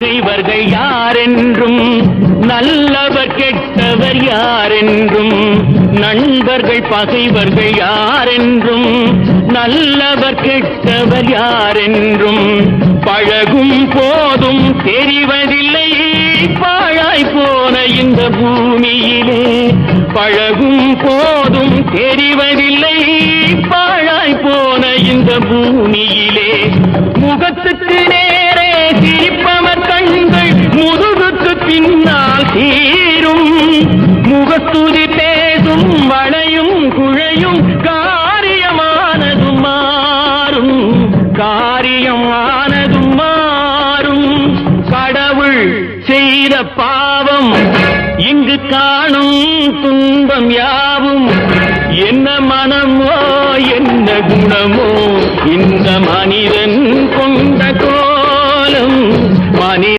இவர்கள் யாரென்றும் நல்லவர் கெட்டவர் யாரென்றும் நண்பர்கள் பகைவர்கள் யாரென்றும் நல்லவர் கெட்டவர் யாரென்றும் பழகும் போதும் தெரிவதில்லை பாழாய் போன இந்த பூமியிலே பழகும் போதும் தெரிவதில்லை பாழாய் போன இந்த பூமியிலே முகத்துக்கு நேரே சிரிப்பவர் கண்கள் முதுகுக்கு பின்னால் தீரும் முகத்துதி பேசும் வளையும் குழையும் காரியமானதும் மாறும் காரியமானதும் மாறும் கடவுள் செய்த பாவம் இங்கு காணும் துன்பம் யாவும் என்ன மனமோ என்ன குணமோ இந்த மனிதன் கொண்ட கோலம் மனித